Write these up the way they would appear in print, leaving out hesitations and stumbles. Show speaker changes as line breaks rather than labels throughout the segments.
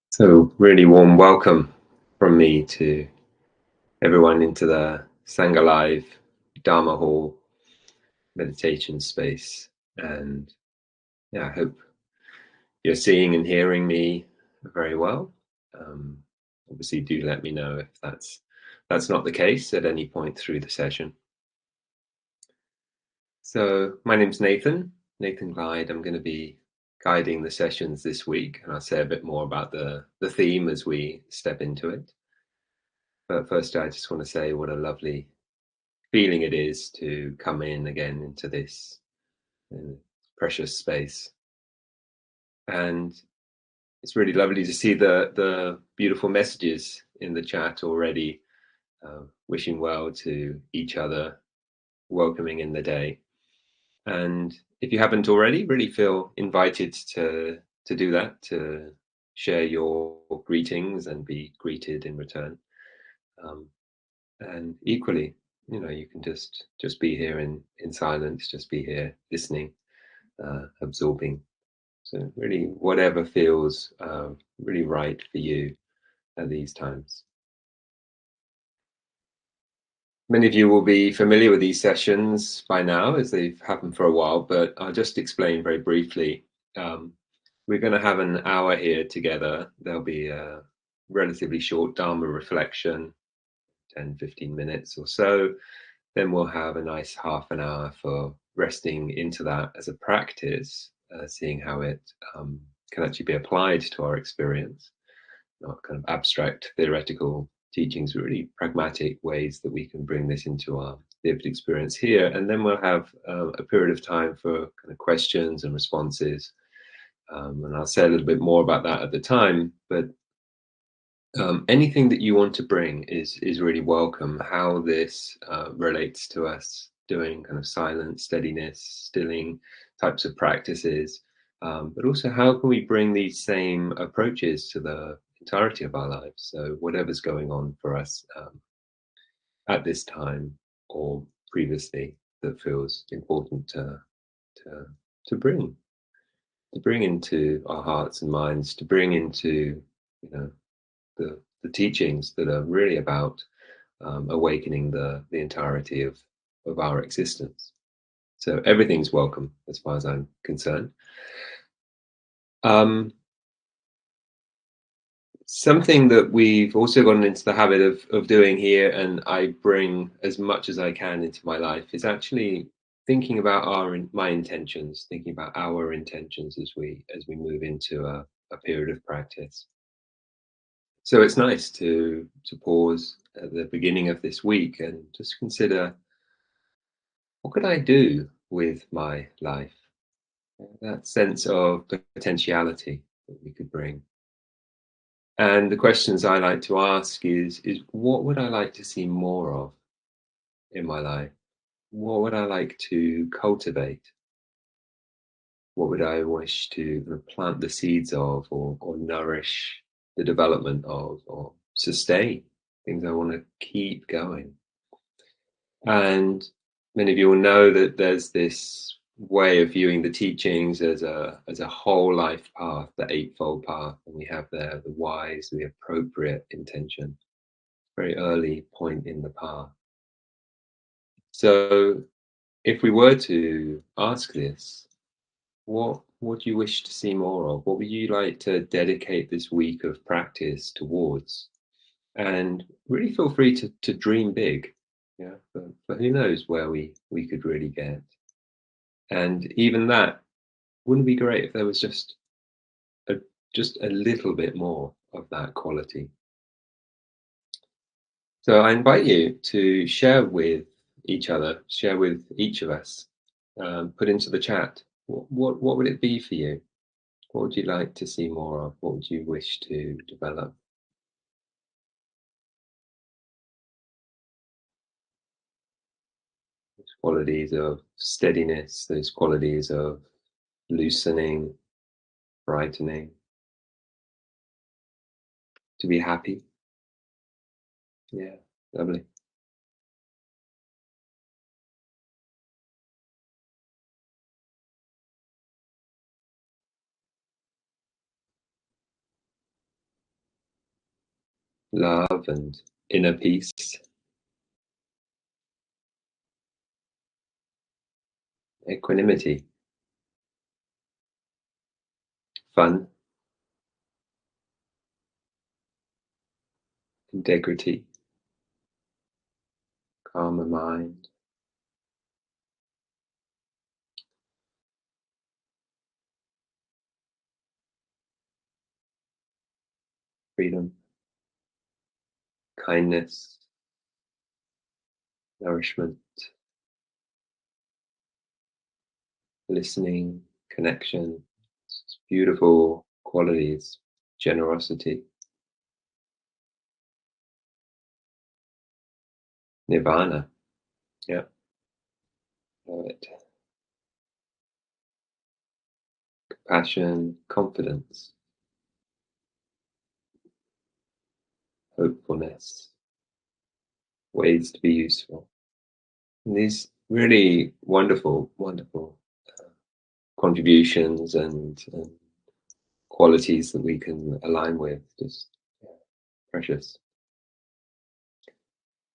So, really warm welcome from me to everyone into the Sangha Live Dharma Hall meditation space. And yeah, I hope you're seeing and hearing me very well. Um, Obviously, do let me know if that's not the case at any point through the session. So, my name's Nathan Glyde. I'm going to be guiding the sessions this week, and I'll say a bit more about the theme as we step into it. But first, I just want to say what a lovely feeling it is to come in again into this precious space. And it's really lovely to see the beautiful messages in the chat already, wishing well to each other, welcoming in the day. And if you haven't already, really feel invited to do that, to share your greetings and be greeted in return. And equally, you can just be here in silence, just be here listening, absorbing. So really, whatever feels really right for you at these times. Many of you will be familiar with these sessions by now, as they've happened for a while, but I'll just explain very briefly. Um, we're going to have an hour here together. There'll be a relatively short Dharma reflection, 10-15 minutes or so. Then we'll have a nice half an hour for resting into that as a practice, seeing how it can actually be applied to our experience, not kind of abstract theoretical teachings, but really pragmatic ways that we can bring this into our lived experience here. And then we'll have a period of time for kind of questions and responses. And I'll say a little bit more about that at the time, but anything that you want to bring is really welcome. How this relates to us doing kind of silent, steadiness, stilling types of practices, but also how can we bring these same approaches to the entirety of our lives? So whatever's going on for us at this time or previously that feels important to to bring to bring into our hearts and minds, to bring into the teachings that are really about awakening the entirety of our existence. So everything's welcome as far as I'm concerned. Um, Something that we've also gotten into the habit of doing here, and I bring as much as I can into my life, is actually thinking about my intentions, thinking about our intentions as we move into a period of practice. So it's nice to pause at the beginning of this week and just consider, what could I do with my life? That sense of potentiality that we could bring. And the questions I like to ask is what would I like to see more of in my life? What would I like to cultivate? What would I wish to kind of plant the seeds of, or nourish the development of, or sustain? Things I want to keep going. And many of you will know that there's this way of viewing the teachings as a whole life path, the Eightfold Path, and we have there the wise, the appropriate intention, very early point in the path. So if we were to ask this, what do you wish to see more of? What would you like to dedicate this week of practice towards? And really feel free to dream big. Yeah, but who knows where we could really get. And even that, wouldn't it be great if there was a just a little bit more of that quality. So I invite you to share with each other, share with each of us, put into the chat, what would it be for you? What would you like to see more of? What would you wish to develop? Those qualities of steadiness, those qualities of loosening, brightening, to be happy. Yeah, lovely. love and inner peace, equanimity, fun, integrity, calmer mind, freedom, kindness, nourishment, listening, connection, beautiful qualities, generosity, nirvana. Yeah, love it. Passion, confidence, hopefulness, ways to be useful. And these really wonderful, wonderful contributions and qualities that we can align with. Just yeah, precious.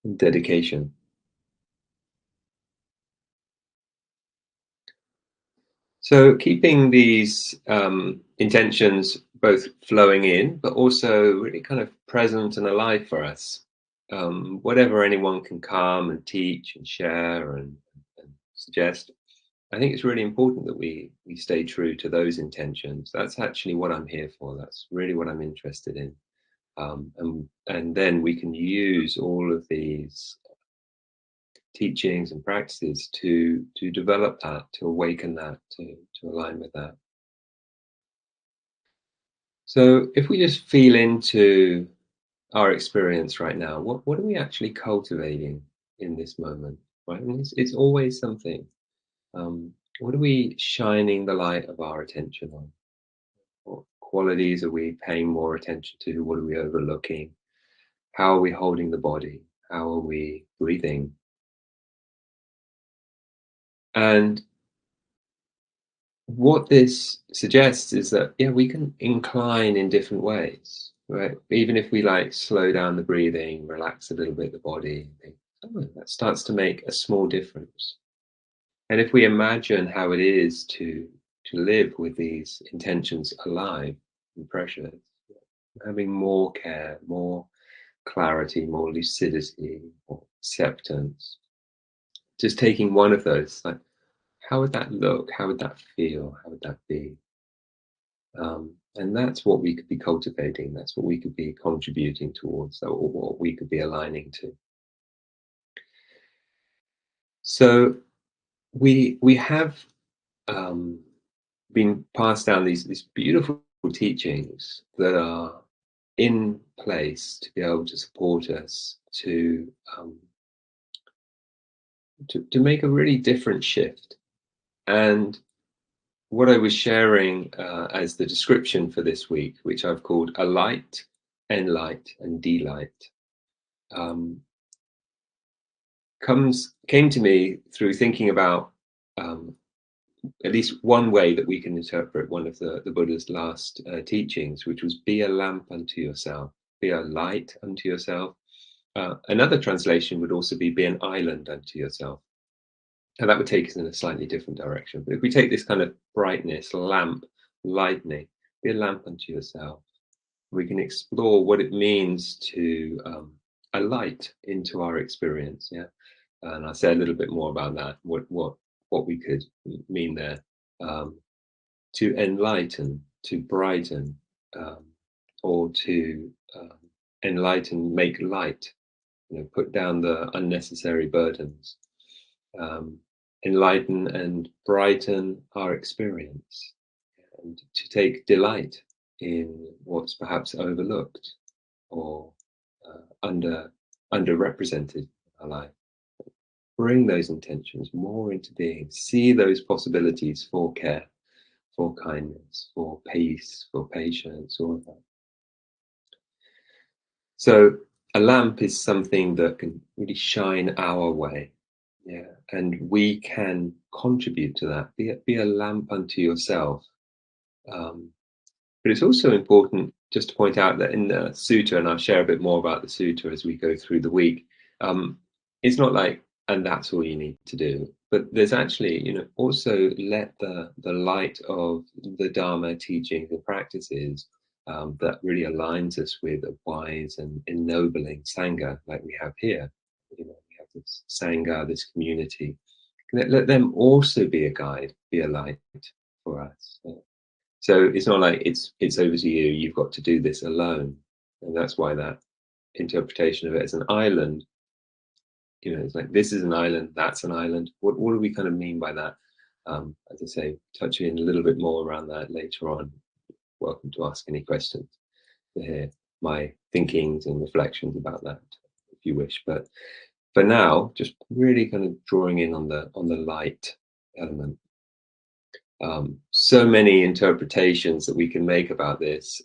And dedication. So keeping these intentions both flowing in, but also really kind of present and alive for us. Whatever anyone can come and teach and share and suggest, I think it's really important that we stay true to those intentions. That's actually what I'm here for. That's really what I'm interested in. And then we can use all of these teachings and practices to develop that, to awaken that, to align with that. So if we just feel into our experience right now, what are we actually cultivating in this moment? Right? And it's always something. What are we shining the light of our attention on? What qualities are we paying more attention to? What are we overlooking? How are we holding the body? How are we breathing? And what this suggests is that, yeah, we can incline in different ways, right? Even if we like slow down the breathing, relax a little bit the body, think, oh, that starts to make a small difference. And if we imagine how it is to live with these intentions alive and precious, having more care, more clarity, more lucidity, more acceptance, just taking one of those, like, how would that look? How would that feel? How would that be? And that's what we could be cultivating. That's what we could be contributing towards, or what we could be aligning to. So we have um, been passed down these beautiful teachings that are in place to be able to support us to make a really different shift. And what I was sharing as the description for this week, which I've called Alight, Enlight, and Delight, um, came to me through thinking about um, at least one way that we can interpret one of the Buddha's last teachings, which was be a lamp unto yourself, be a light unto yourself. Another translation would also be an island unto yourself. And that would take us in a slightly different direction. But if we take this kind of brightness, lamp, lightning, be a lamp unto yourself, we can explore what it means to alight into our experience. Yeah, and I'll say a little bit more about that. What we could mean there. Um, to enlighten, to brighten, um, or to enlighten, make light. Put down the unnecessary burdens. Um, enlighten and brighten our experience, and to take delight in what's perhaps overlooked or underrepresented in our life. Bring those intentions more into being. See those possibilities for care, for kindness, for peace, for patience, all of that. So a lamp is something that can really shine our way. Yeah. And we can contribute to that. Be a lamp unto yourself. But it's also important just to point out that in the sutta, and I'll share a bit more about the sutta as we go through the week, it's not like, and that's all you need to do. But there's actually, also let the light of the Dharma teachings and practices that really aligns us with a wise and ennobling Sangha like we have here. We have this Sangha, this community. Let them also be a guide, be a light for us. So it's not like it's over to you. You've got to do this alone, and that's why that interpretation of it as an island. It's like this is an island, that's an island. What do we kind of mean by that? As I say, touching a little bit more around that later on. Welcome to ask any questions to hear my thinkings and reflections about that, if you wish. But for now, just really kind of drawing in on the light element. So many interpretations that we can make about this,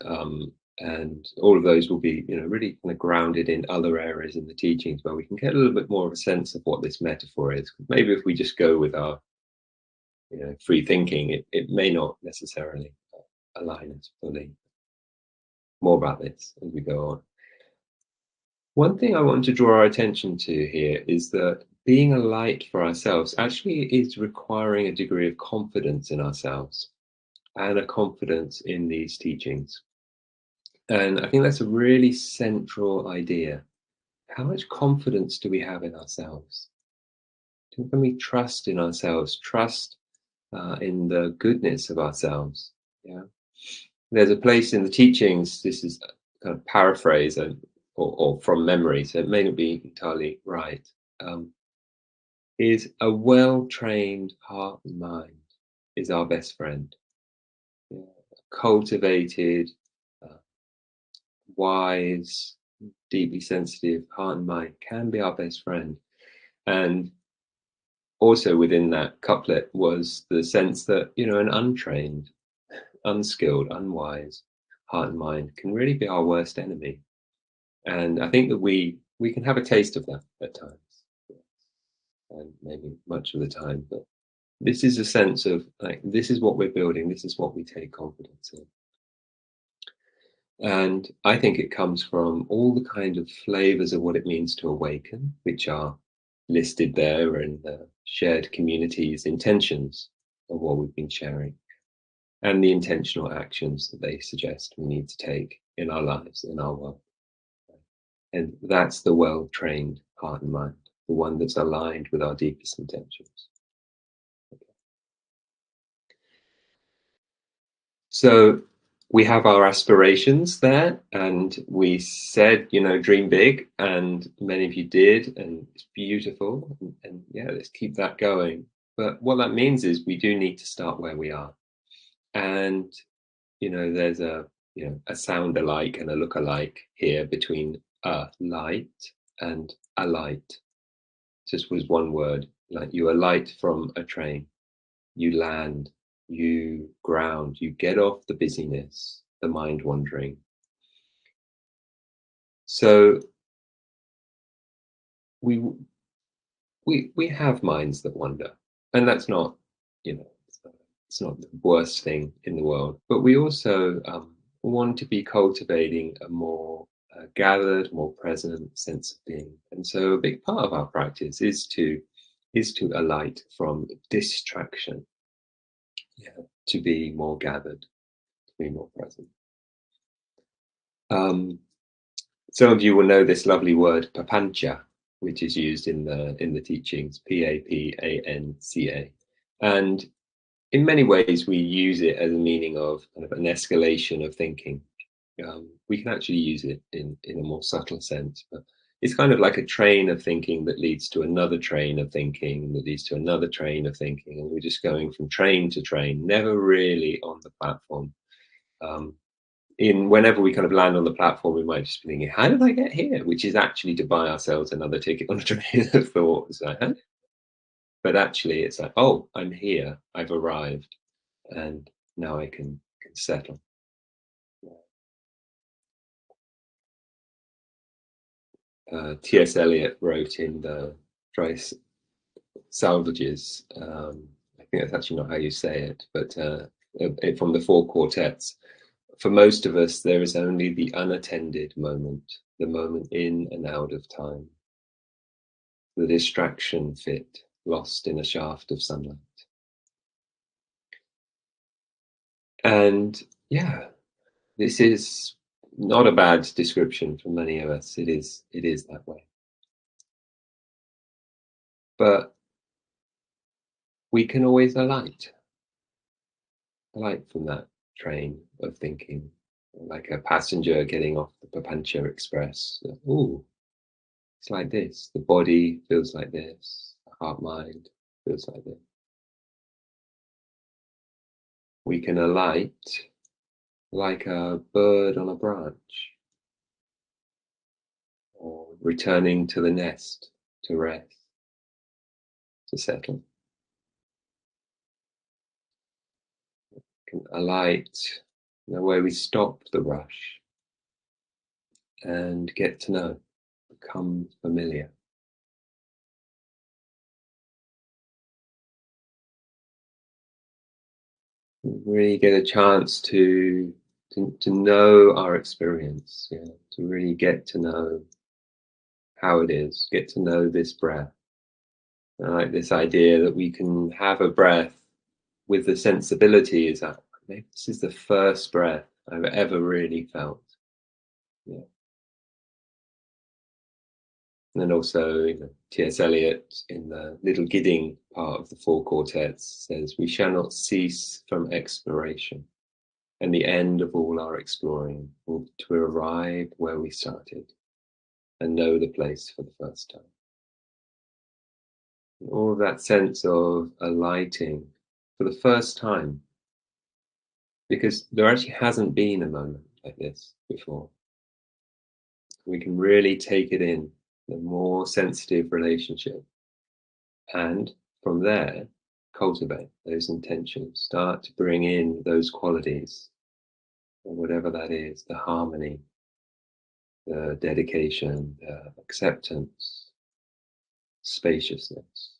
and all of those will be, really kind of grounded in other areas in the teachings where we can get a little bit more of a sense of what this metaphor is. Maybe if we just go with our, free thinking, it may not necessarily align us fully. More about this as we go on. One thing I want to draw our attention to here is that being a light for ourselves actually is requiring a degree of confidence in ourselves and a confidence in these teachings. And I think that's a really central idea. How much confidence do we have in ourselves? Can we trust in ourselves, trust in the goodness of ourselves? Yeah. There's a place in the teachings, this is kind of paraphrase or from memory, so it may not be entirely right, is a well-trained heart and mind is our best friend. Yeah. Cultivated, wise, deeply sensitive heart and mind can be our best friend. And also within that couplet was the sense that, an untrained, unskilled, unwise heart and mind can really be our worst enemy. And I think that we can have a taste of that at times, and maybe much of the time. But this is a sense of like, this is what we're building, this is what we take confidence in. And I think it comes from all the kind of flavors of what it means to awaken, which are listed there in the shared community's intentions of what we've been sharing, and the intentional actions that they suggest we need to take in our lives, in our world. And that's the well-trained heart and mind, the one that's aligned with our deepest intentions. Okay. So we have our aspirations there, and we said, dream big, and many of you did, and it's beautiful, and yeah, let's keep that going. But what that means is we do need to start where we are. And, there's a sound alike and a look alike here between light and alight. Just was one word. Like you alight from a train, you land, you ground, you get off the busyness, the mind wandering. So we have minds that wander, and that's not, it's not the worst thing in the world. But we also want to be cultivating a more gathered, more present sense of being. And so a big part of our practice is to alight from distraction, to be more gathered, to be more present. Some of you will know this lovely word papancha, which is used in the teachings, Papanca, and in many ways we use it as a meaning of kind of an escalation of thinking. We can actually use it in a more subtle sense, but it's kind of like a train of thinking that leads to another train of thinking that leads to another train of thinking, and we're just going from train to train, never really on the platform. Whenever we kind of land on the platform, we might just be thinking, how did I get here? Which is actually to buy ourselves another ticket on a train of thought. It's like, huh? But actually it's like, oh, I'm here, I've arrived, and now I can settle. T.S. Eliot wrote in the Dry Salvages, I think that's actually not how you say it, but from the four quartets, for most of us, there is only the unattended moment, the moment in and out of time, the distraction fit, lost in a shaft of sunlight. And yeah, this is not a bad description for many of us. It is that way. But we can always alight from that train of thinking, like a passenger getting off the Papancha Express. Ooh, it's like this. The body feels like this. The heart mind feels like this. We can alight like a bird on a branch, or returning to the nest to rest, to settle. Can alight where we stop the rush and get to know, become familiar. Really get a chance to know our experience, yeah, to really get to know how it is, get to know this breath. I like this idea that we can have a breath with the sensibility is that maybe this is the first breath I've ever really felt. Yeah. And then also, T.S. Eliot in the Little Gidding part of the Four Quartets says, "We shall not cease from exploration, and the end of all our exploring will be to arrive where we started and know the place for the first time." And all of that sense of alighting for the first time, because there actually hasn't been a moment like this before. We can really take it in, the more sensitive relationship, and from there, cultivate those intentions, start to bring in those qualities, or whatever that is, the harmony, the dedication, the acceptance, spaciousness.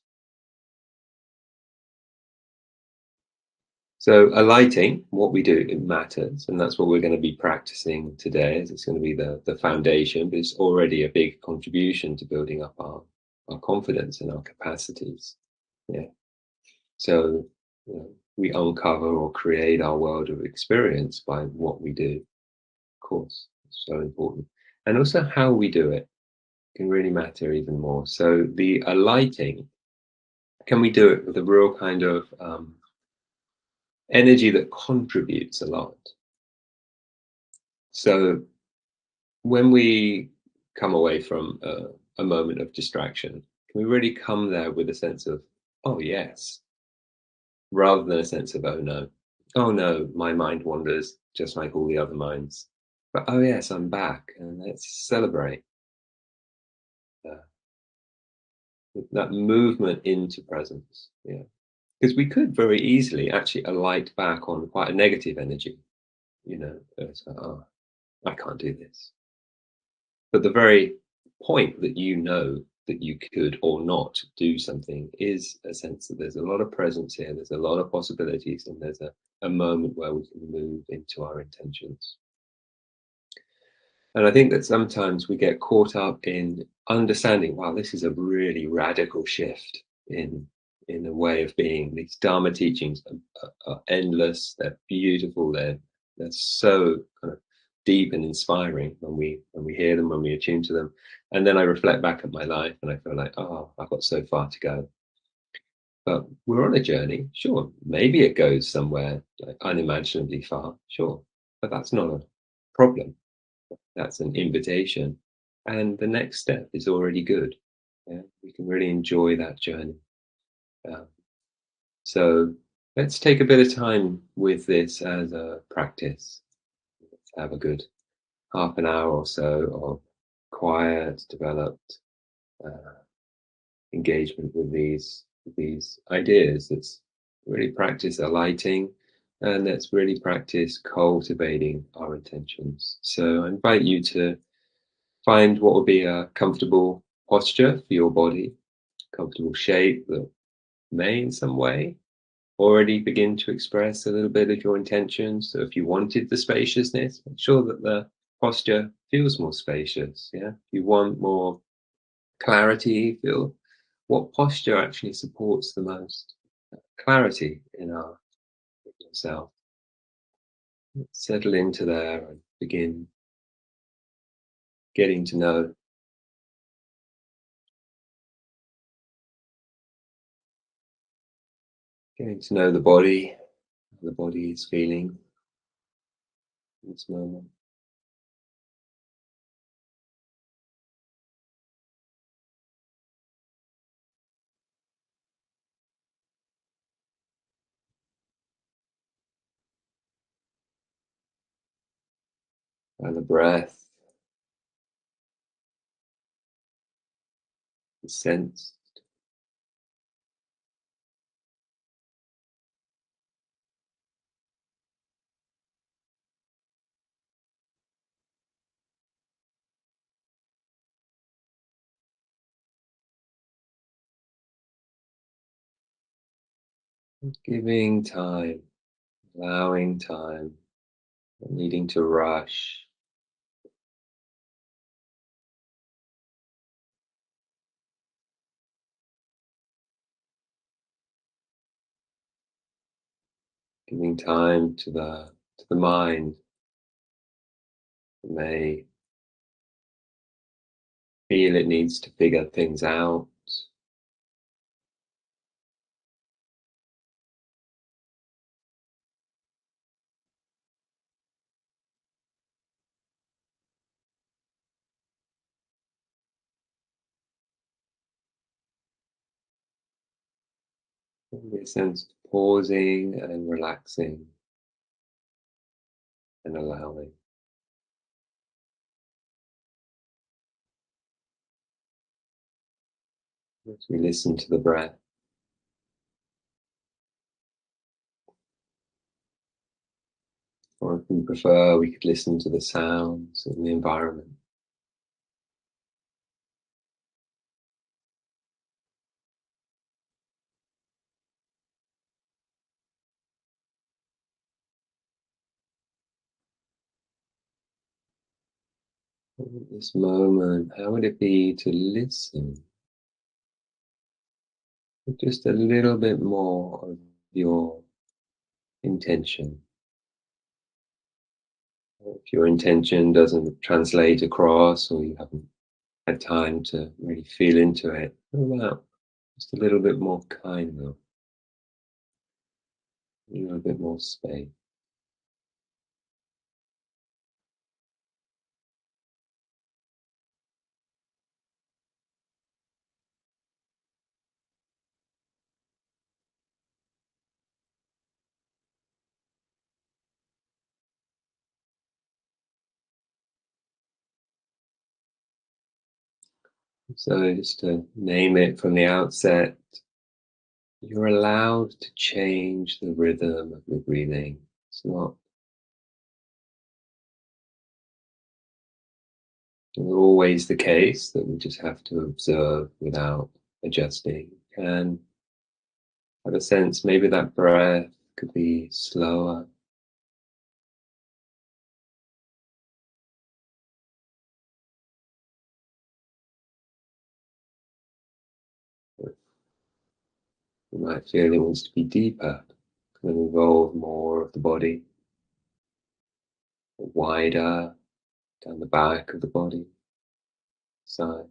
So alighting, what we do, it matters, and that's what we're going to be practicing today. It's going to be the foundation, but it's already a big contribution to building up our confidence and our capacities. Yeah. So we uncover or create our world of experience by what we do. Of course, it's so important, and also how we do it can really matter even more. So the alighting, can we do it with a real kind of energy that contributes a lot? So when we come away from a moment of distraction, can we really come there with a sense of, oh yes, rather than a sense of, oh no, my mind wanders just like all the other minds. But oh yes, I'm back, and let's celebrate uh, that movement into presence. Yeah, because we could very easily actually alight back on quite a negative energy. It's like, oh, I can't do this. But the very point that that you could or not do something is a sense that there's a lot of presence here, there's a lot of possibilities, and there's a moment where we can move into our intentions. And I think that sometimes we get caught up in understanding, wow, this is a really radical shift in a way of being. These Dharma teachings are endless, they're beautiful, they're so kind of deep and inspiring when we hear them, when we attune to them. And then I reflect back at my life and I feel like, oh, I've got so far to go. But we're on a journey, sure. Maybe it goes somewhere like unimaginably far, sure. But that's not a problem. That's an invitation. And the next step is already good. Yeah? We can really enjoy that journey. Um, so let's take a bit of time with this as a practice. Let's have a good half an hour or so of quiet, developed engagement with these ideas. Let's really practice alighting, and let's really practice cultivating our intentions. So I invite you to find what would be a comfortable posture for your body, comfortable shape that may in some way already begin to express a little bit of your intentions. So if you wanted the spaciousness, make sure that the posture feels more spacious. Yeah. If you want more clarity, feel what posture actually supports the most clarity in our self. Settle into there and begin getting to know, the body, how the body is feeling in this moment, and the breath, the sense, giving time, allowing time, not needing to rush. Giving time to the mind that may feel it needs to figure things out. A sense of pausing and relaxing and allowing. As we listen to the breath, or if we prefer, we could listen to the sounds in the environment. At this moment, how would it be to listen with just a little bit more of your intention? If your intention doesn't translate across, or you haven't had time to really feel into it, what about just a little bit more kindness, a little bit more space? So just to name it from the outset, you're allowed to change the rhythm of your breathing. It's not always the case that we just have to observe without adjusting. And have a sense, maybe that breath could be slower. You might feel it wants to be deeper, kind of involve more of the body, wider down the back of the body, side.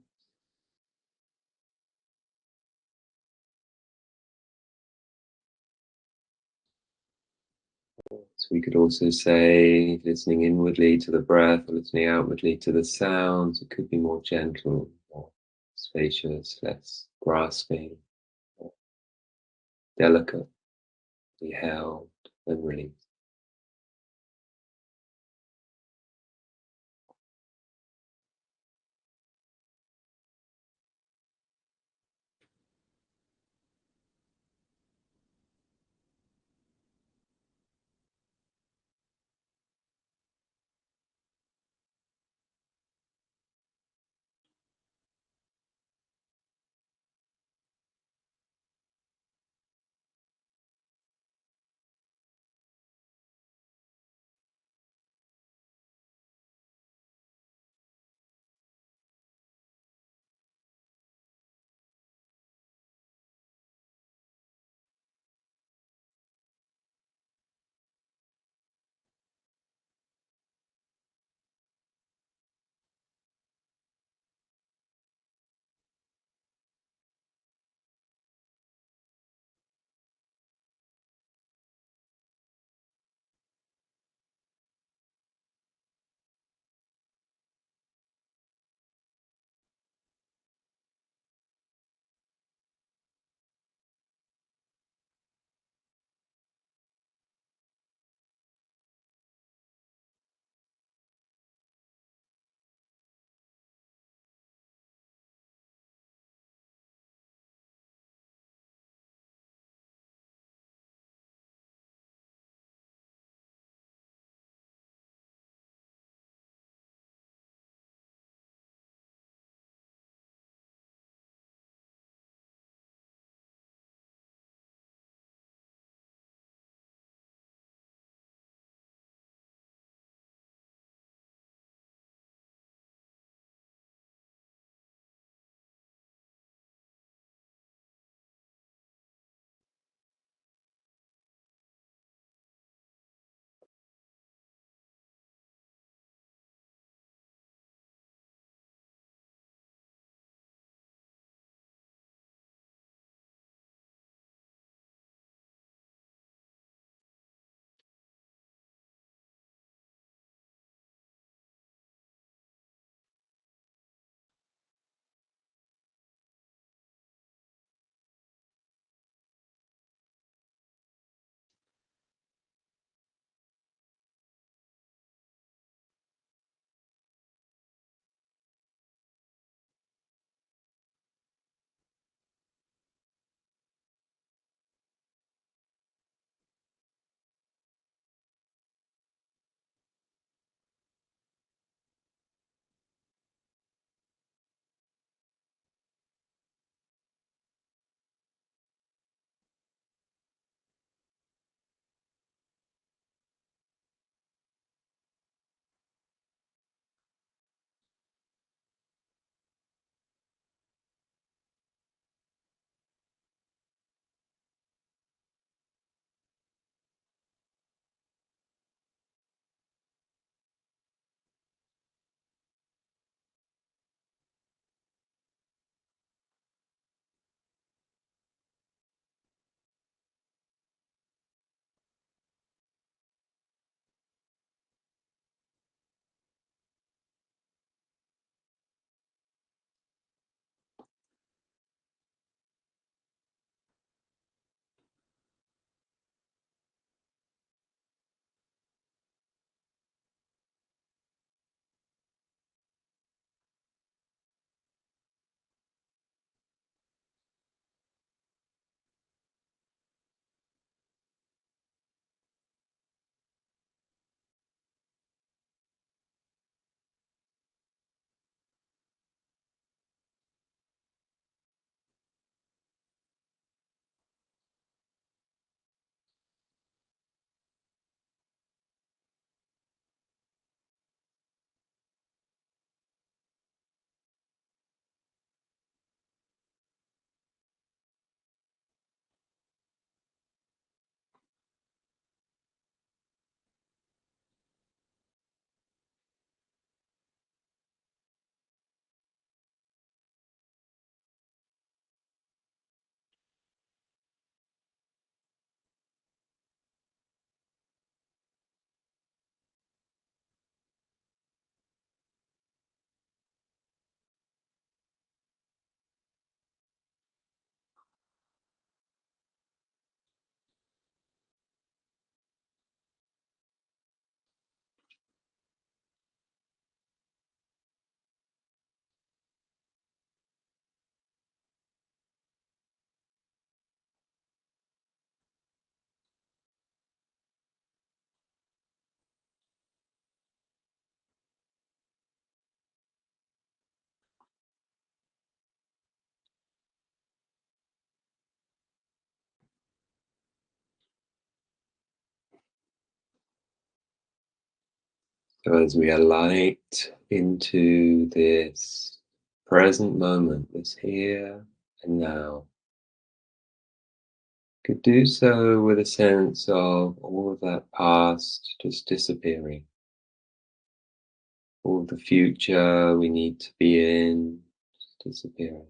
So we could also say, listening inwardly to the breath or listening outwardly to the sounds, it could be more gentle, more spacious, less grasping, more delicately held and released. So as we alight into this present moment, this here and now, could do so with a sense of all of that past just disappearing, all of the future we need to be in just disappearing.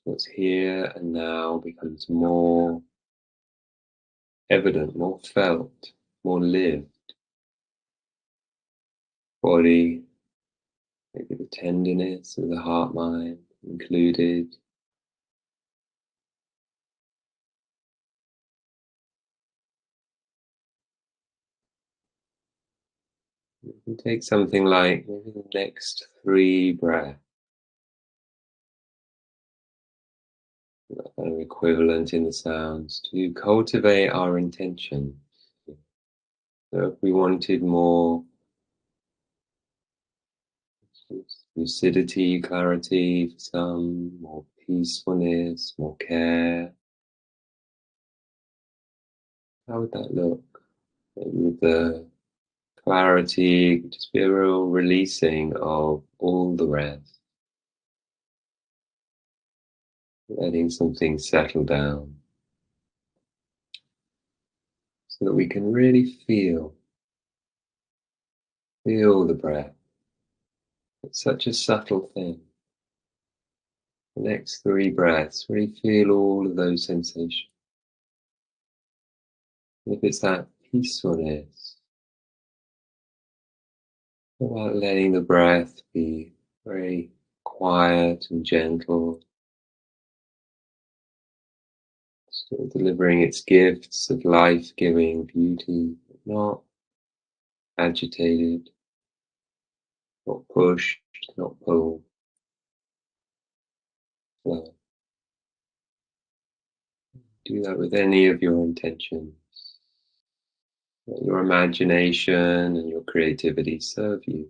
What's here and now becomes more evident, more felt, more lived. Body, maybe the tenderness of the heart mind included. You can take something like maybe the next 3 breaths, kind of equivalent in the sounds, to cultivate our intention. So if we wanted more lucidity, clarity for some, more peacefulness, more care, how would that look? Maybe with the clarity, just be a real releasing of all the rest, letting something settle down so that we can really feel the breath. It's such a subtle thing. The next 3 breaths, really feel all of those sensations. And if it's that peacefulness, about letting the breath be very quiet and gentle, sort of delivering its gifts of life-giving beauty, not agitated, not pushed, not pulled. So do that with any of your intentions. Let your imagination and your creativity serve you,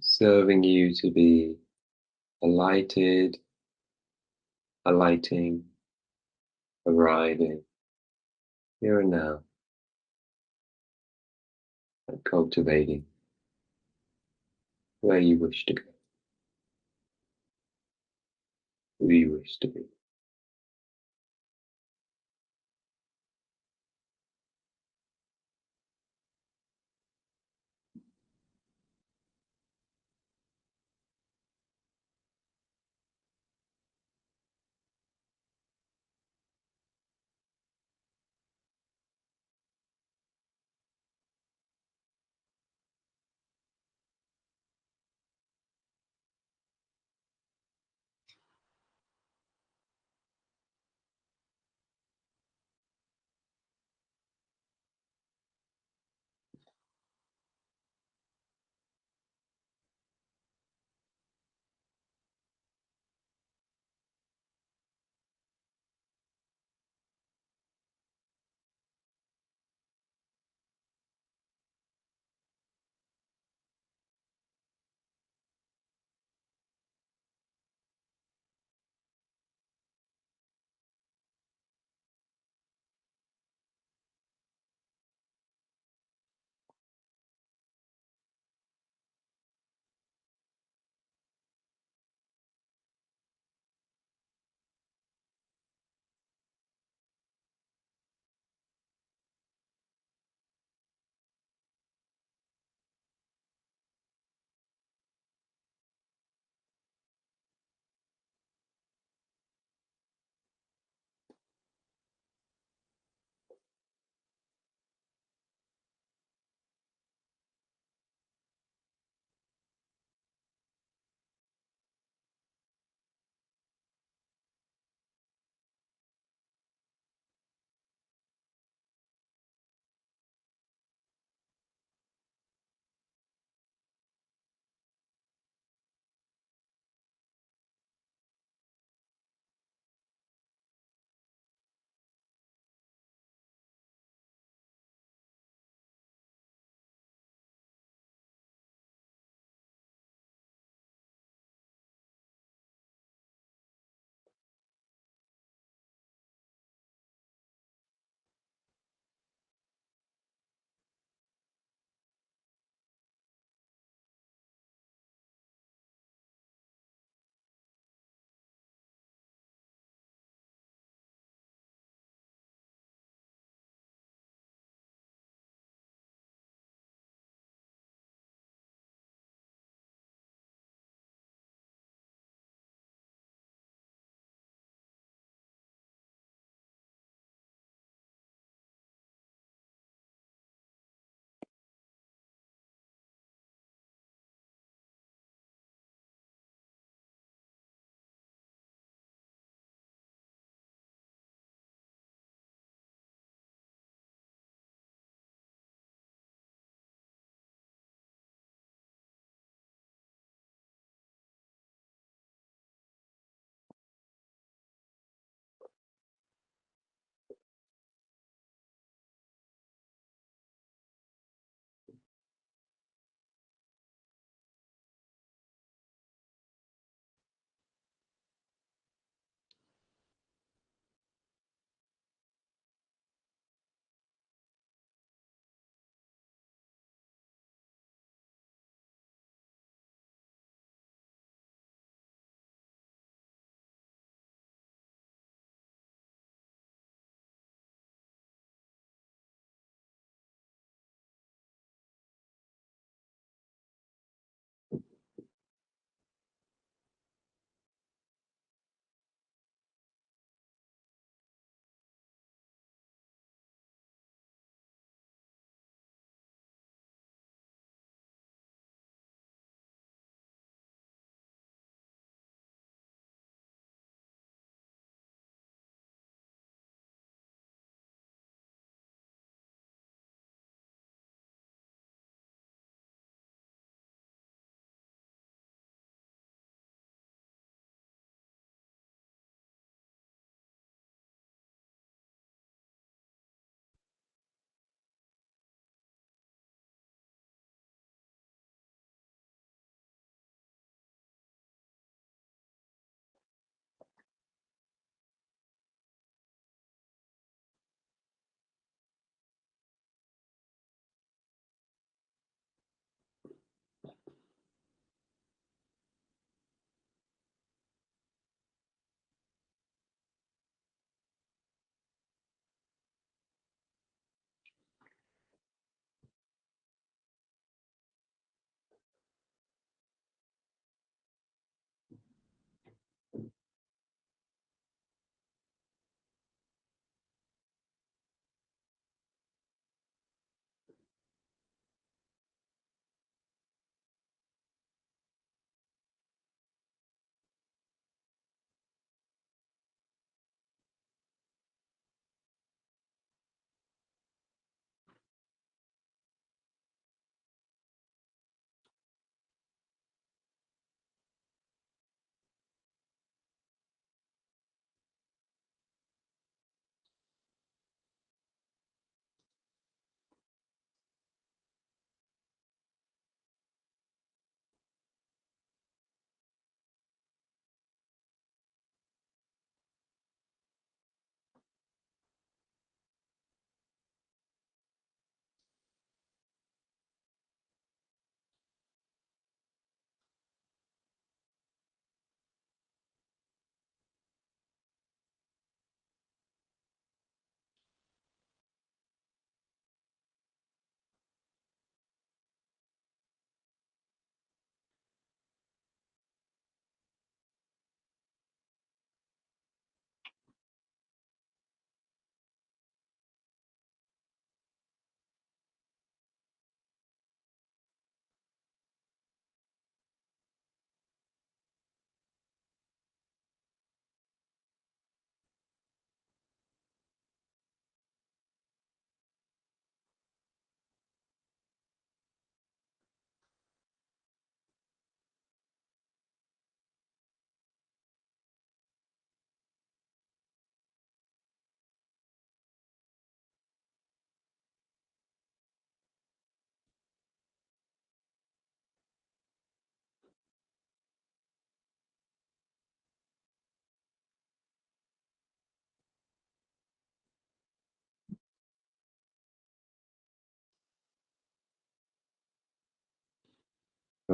serving you to be alighted, alighting, arriving here and now, and cultivating where you wish to go, who you wish to be.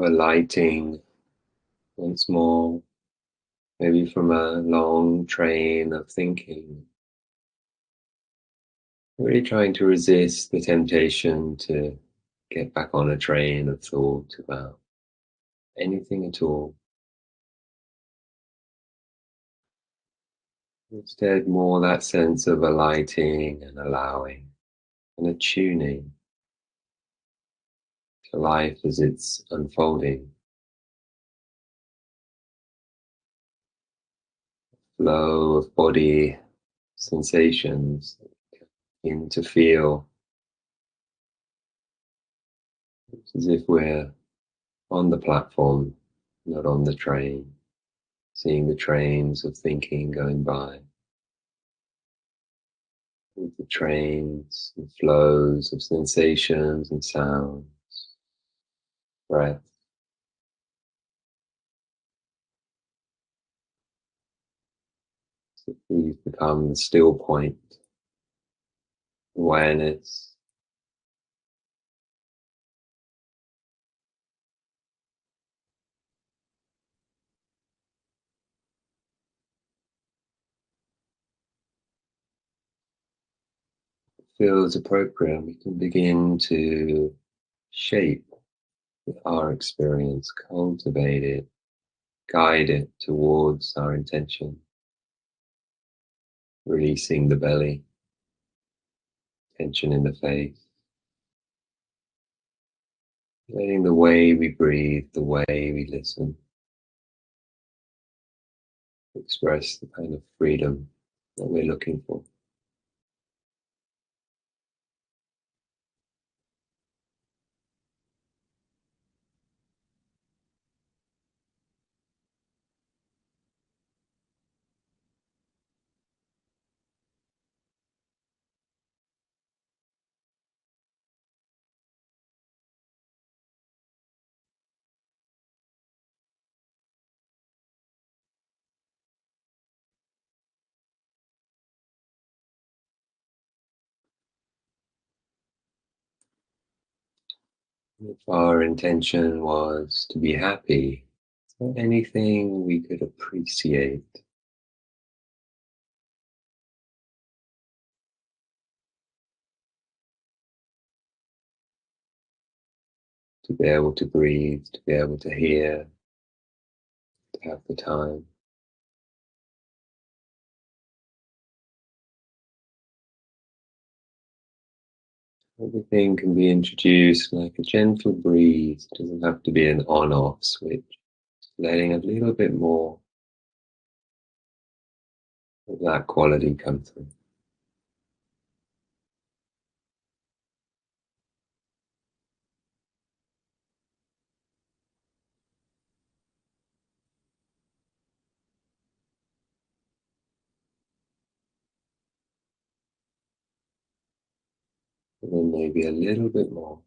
So alighting once more, maybe from a long train of thinking, really trying to resist the temptation to get back on a train of thought about anything at all. Instead, more that sense of alighting and allowing and attuning to life as it's unfolding. Flow of body sensations in to feel as if we're on the platform, not on the train, seeing the trains of thinking going by, with the trains and flows of sensations and sounds, breath. So we've become the still point, awareness. Feels appropriate, we can begin to shape our experience, cultivate it, guide it towards our intention, releasing the belly, tension in the face, letting the way we breathe, the way we listen, express the kind of freedom that we're looking for. If our intention was to be happy, is there anything we could appreciate, to be able to breathe, to be able to hear, to have the time? Everything can be introduced like a gentle breeze. It doesn't have to be an on-off switch. Letting a little bit more of that quality come through. And then maybe a little bit more.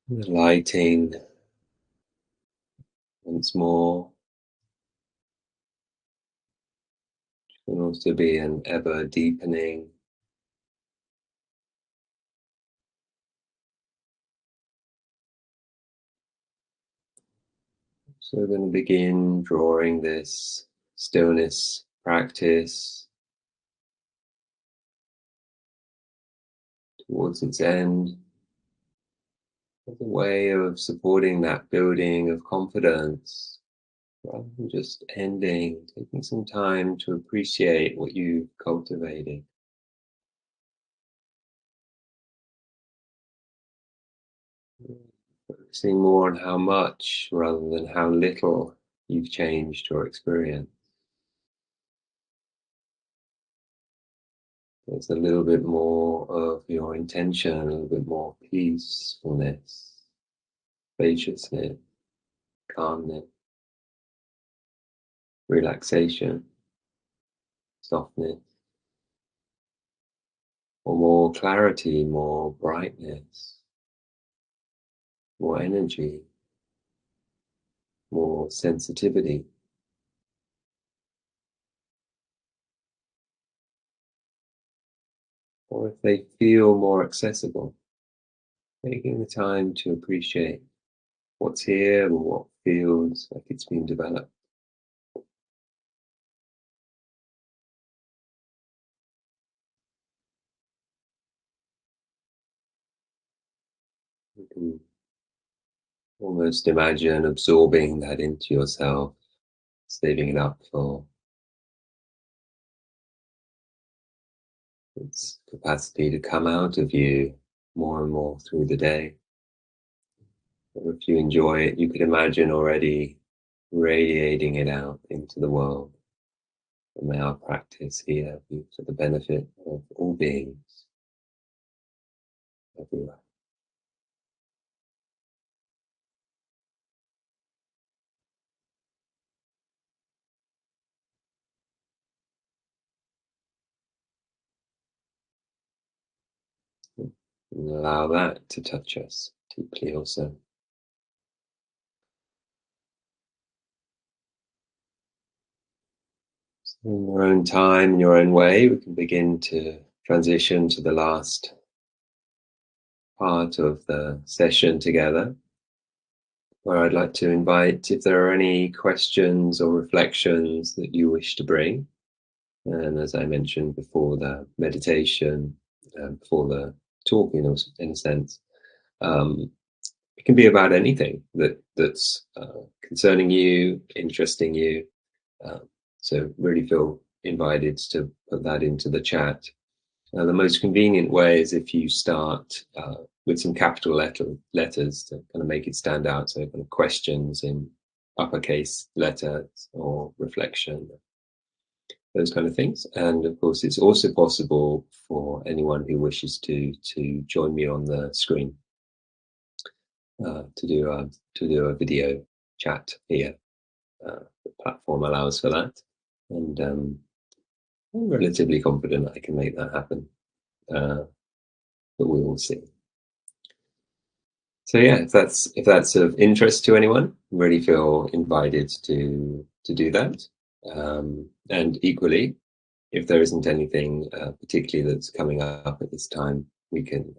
Lighting once more can also be an ever deepening. So we're going to begin drawing this stillness practice towards its end as a way of supporting that building of confidence rather than just ending, taking some time to appreciate what you've cultivated. Focusing more on how much rather than how little you've changed your experience. There's a little bit more of your intention, a little bit more peacefulness, spaciousness, calmness, relaxation, softness, or more clarity, more brightness, more energy, more sensitivity. Or if they feel more accessible, taking the time to appreciate what's here or what feels like it's been developed. You can almost imagine absorbing that into yourself, saving it up for its capacity to come out of you more and more through the day. Or if you enjoy it, you could imagine already radiating it out into the world. And may our practice here be for the benefit of all beings everywhere. And allow that to touch us deeply also. So in your own time, in your own way, we can begin to transition to the last part of the session together, where I'd like to invite if there are any questions or reflections that you wish to bring. And as I mentioned before the meditation, before the talk, in a sense, it can be about anything that's concerning you, interesting you. Um, so really feel invited to put that into the chat. The most convenient way is if you start with some capital letters to kind of make it stand out. So kind of questions in uppercase letters or reflection, those kind of things. And of course, it's also possible for anyone who wishes to join me on the screen to do a video chat here. The platform allows for that, and I'm relatively confident I can make that happen. But we will see. So yeah, if that's of interest to anyone, really feel invited to do that. And equally, if there isn't anything particularly that's coming up at this time, we can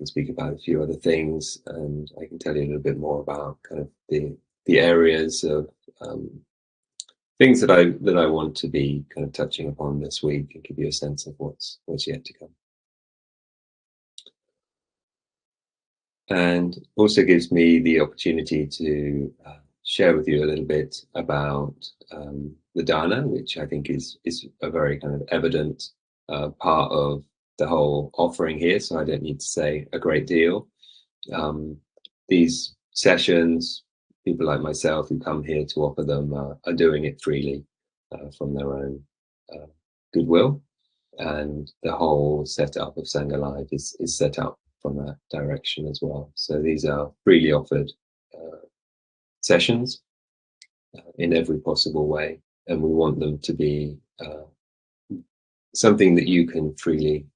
speak about a few other things, and I can tell you a little bit more about kind of the areas of things that I want to be kind of touching upon this week and give you a sense of what's yet to come. And also gives me the opportunity to share with you a little bit about the dana, which I think is a very kind of evident part of the whole offering here. So I don't need to say a great deal. These sessions, people like myself who come here to offer them are doing it freely from their own goodwill. And the whole setup of Sangha Live is set up from that direction as well. So these are freely offered sessions in every possible way, and we want them to be something that you can freely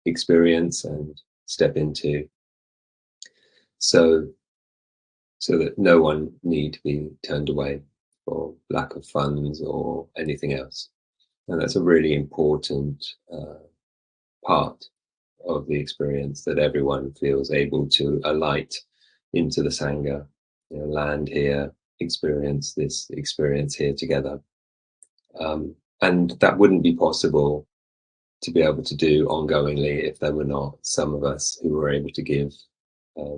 experience and step into, so that no one need to be turned away for lack of funds or anything else. And that's a really important part of the experience, that everyone feels able to alight into the Sangha, land here, experience this experience here together. And that wouldn't be possible to be able to do ongoingly if there were not some of us who were able to give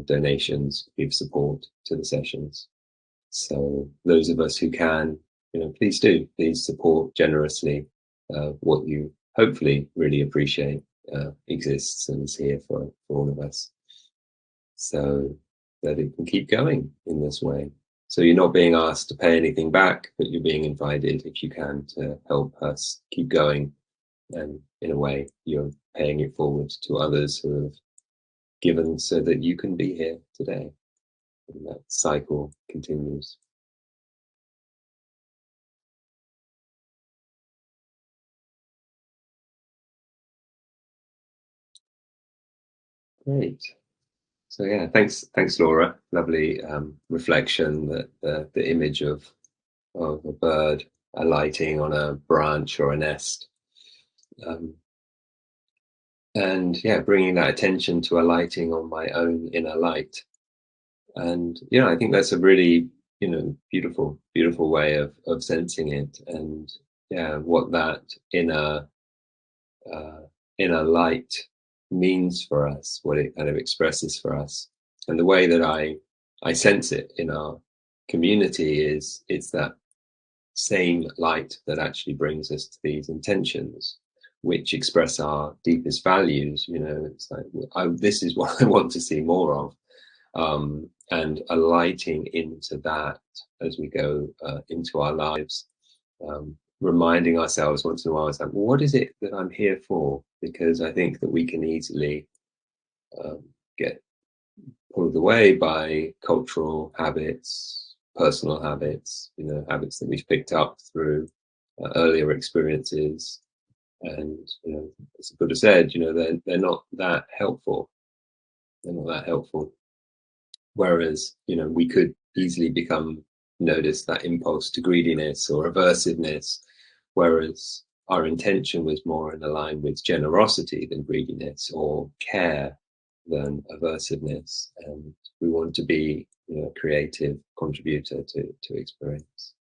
donations, give support to the sessions. So those of us who can, please do, please support generously what you hopefully really appreciate exists and is here for all of us, so that it can keep going in this way. So you're not being asked to pay anything back, but you're being invited, if you can, to help us keep going. And in a way, you're paying it forward to others who have given so that you can be here today. And that cycle continues. Great. So yeah, thanks, Laura. Lovely reflection, that the image of a bird alighting on a branch or a nest, and yeah, bringing that attention to alighting on my own inner light. And I think that's a really beautiful way of sensing it, and yeah, what that inner light means for us, what it kind of expresses for us. And the way that I sense it in our community is it's that same light that actually brings us to these intentions, which express our deepest values. It's like, this is what I want to see more of, and alighting into that as we go into our lives, reminding ourselves once in a while, it's like, well, what is it that I'm here for? Because I think that we can easily get pulled away by cultural habits, personal habits, habits that we've picked up through earlier experiences. And as the Buddha said, they're not that helpful. They're not that helpful. Whereas, we could easily notice that impulse to greediness or aversiveness, whereas our intention was more in line with generosity than greediness, or care than aversiveness. And we want to be, a creative contributor to experience.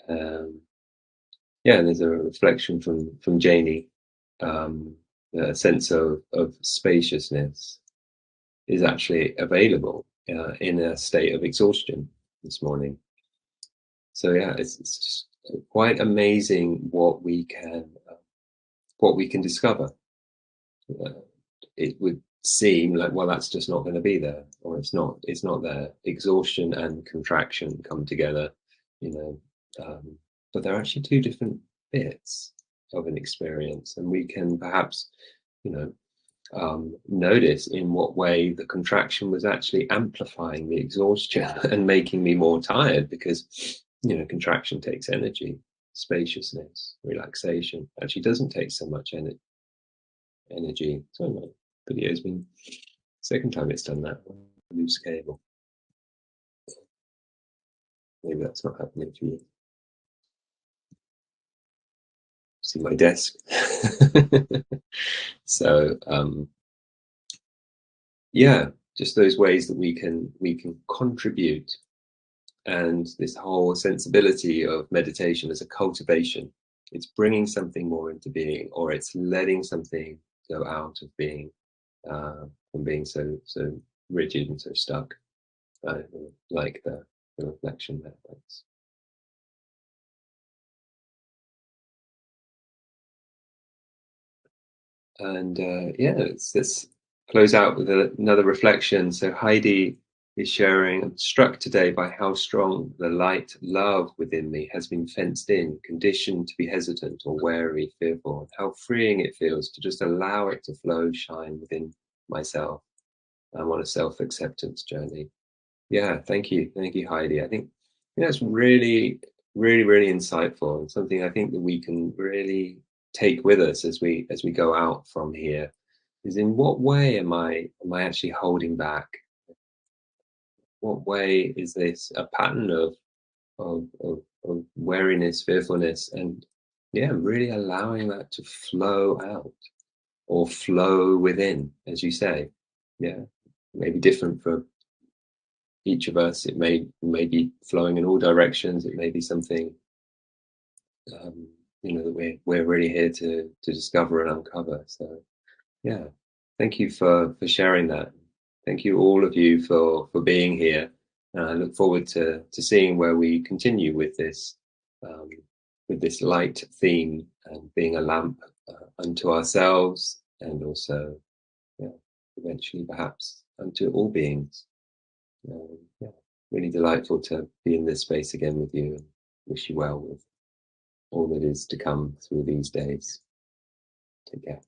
Yeah, and there's a reflection from Janie, a sense of spaciousness is actually available in a state of exhaustion this morning. So yeah, it's just quite amazing what we can discover. It would seem like, well, that's just not going to be there, or it's not there. Exhaustion and contraction come together, but they're actually two different bits of an experience, and we can perhaps, notice in what way the contraction was actually amplifying the exhaustion and making me more tired, because contraction takes energy. Spaciousness, relaxation actually doesn't take so much energy. So my video's been second time it's done that. Loose cable. Maybe that's not happening for you. See my desk. So yeah, just those ways that we can contribute and this whole sensibility of meditation as a cultivation. It's bringing something more into being, or it's letting something go out of being, from being so rigid and so stuck. I like the reflection there. Thanks. And yeah, let's close out with another reflection. So Heidi is sharing, I'm struck today by how strong the light love within me has been fenced in, conditioned to be hesitant or wary, fearful, and how freeing it feels to just allow it to flow, shine within myself. I'm on a self-acceptance journey. Yeah, thank you. Thank you, Heidi. I think that's really, really insightful, and something I think that we can really take with us as we go out from here is, in what way am I actually holding back? What way is this a pattern of wariness, fearfulness, and yeah, really allowing that to flow out or flow within, as you say. Yeah, maybe different for each of us. It may be flowing in all directions. It may be something, um, that we're really here to discover and uncover. So yeah, thank you for sharing that. Thank you, all of you, for being here. And I look forward to seeing where we continue um, with this light theme, and being a lamp unto ourselves, and also, yeah, eventually perhaps unto all beings. Yeah, really delightful to be in this space again with you, and wish you well with all that is to come through these days. Take care.